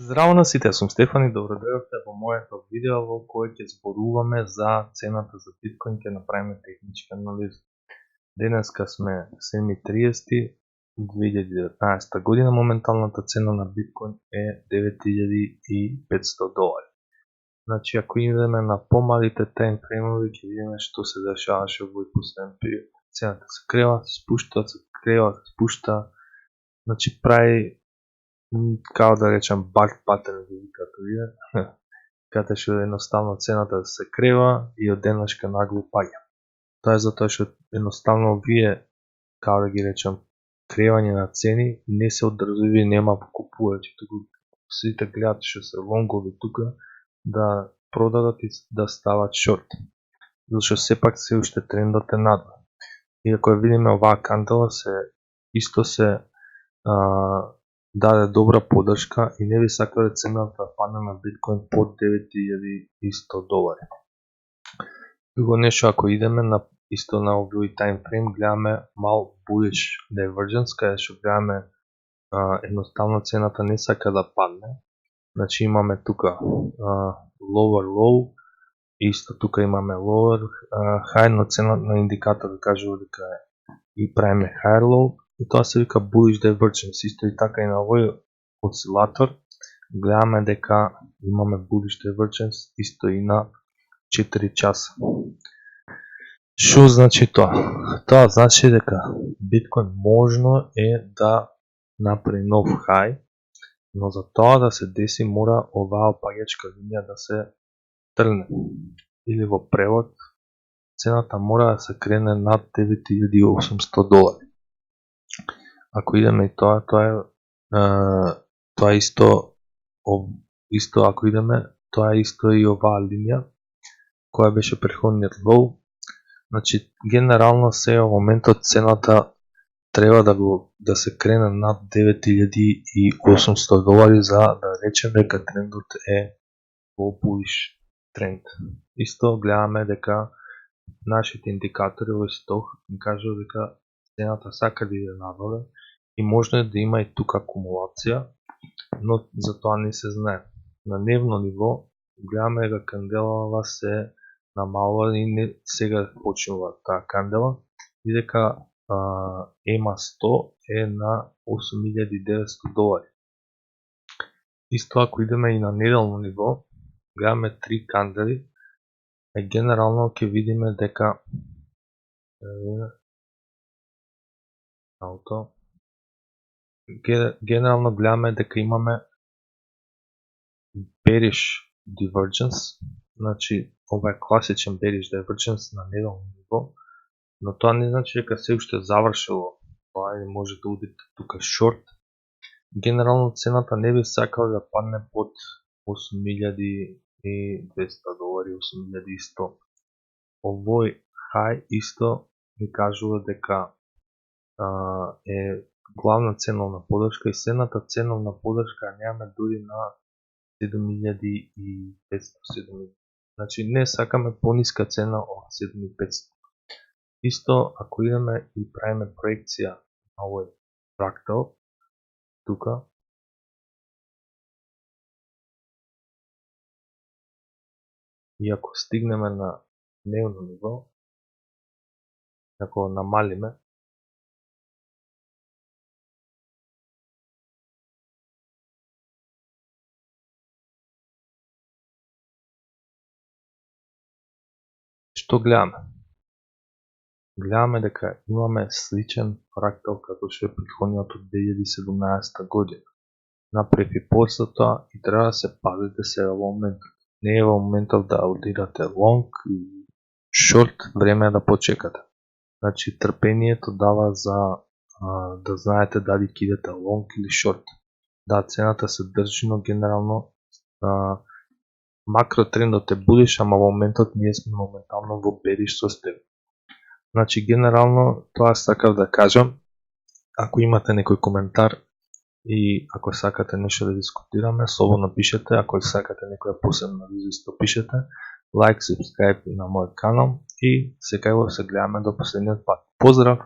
Здраво на сите, сум Стефан и добро дојдовте во моето видео во кое ќе зборуваме за цената за биткоин, ќе направиме техничка анализа. Денеска сме 7.30.2019 година, моменталната цена на биткоин е $9.500. Значи, ако идеме на помалите таймфреймови, ќе видиме што се дешаваше во последен период. Цената се крела, се спушта, се крела, се спушта, значи прави као да речам баг патерн като иде, каде што едноставно цената се крива и од денешка нагло паѓа. Тоа е затоа што едноставно овие, као да ги речам, кревање на цени не се одржливи, нема покупувачи, туку сите гледат што се лонгови тука да продадат и да стават шорт. Зашто сепак се уште трендот е надвор. И ако ја видиме оваа кандела исто се даде добра подршка и не би сакале цената да падне на биткоин под $9.100. Друго нешто, ако идеме на исто на овој таймфрейм, гледаме мал bullish divergence, каде што гледаме едноставно цената не сака да падне. Значи имаме тука lower low, исто тука имаме lower high, но цената на индикатор кажува дека и правиме higher low, и тоа се вика bullish divergence. Исто и така и на овој осцилатор гледаме дека имаме bullish divergence исто и на 4 часа. Што значи тоа? Тоа значи дека биткоин можно е да направи нов high, но за тоа да се деси мора оваа опаѓачка линија да се тргне. Или во превод, цената мора да се крене над $9.800. Ако идеме и тоа исто ако идеме, тоа е исто и оваа линија која беше претходниот лоу. Значи генерално сега во моментот цената треба да се крене над $9.800 за да речеме дека трендот е во bullish тренд. Исто гледаме дека нашите индикатори во сток ни кажува дека цената сака да иде надоле и можно да има и тука акумулација, но за тоа не се знае. На дневно ниво гледаме дека канделава се намалува и не сега почнува таа кандела и дека EMA 100 е на $8.900. Исто ако идеме и на неделно ниво, гледаме 3 кандели, и генерално ќе видиме дека генерално гледаме дека имаме bearish divergence, значи ова е класичен bearish divergence на неделно ниво, но тоа не значи дека се уште завршило тоа и може да удите тука шорт. Генерално цената не би сакала да падне под $8.200, $8.100. Овој high исто ми кажува дека е главна ценовна подршка и следната ценовна подршка немаме дури на 7.500. Значи не сакаме пониска цена од 7.500. Исто ако идеме и правиме проекција на овој фрактал тука, и ако стигнеме на дневно ниво, ако намалиме, што гледаме? Гледаме дека имаме сличен фрактал како што е претходниот од 2017 година. Напред и после тоа и треба да се пазите сега во моментот. Не е во моментот да аудирате лонг и шорт, време е да почекате. Значи трпението дава за да знаете дали ќе идете лонг или шорт. Да, цената се држи, но генерално макротрендот е bullish, ама во моментот ние сме моментално во bearish состојба. Значи генерално тоа сакав да кажам. Ако имате некој коментар и ако сакате нешто да дискутираме, слободно пишете. Ако сакате некоја посебна анализа, исто пишете. Лайк, субскрайб на мојот канал и секако се гледаме до последниот пат. Поздрав!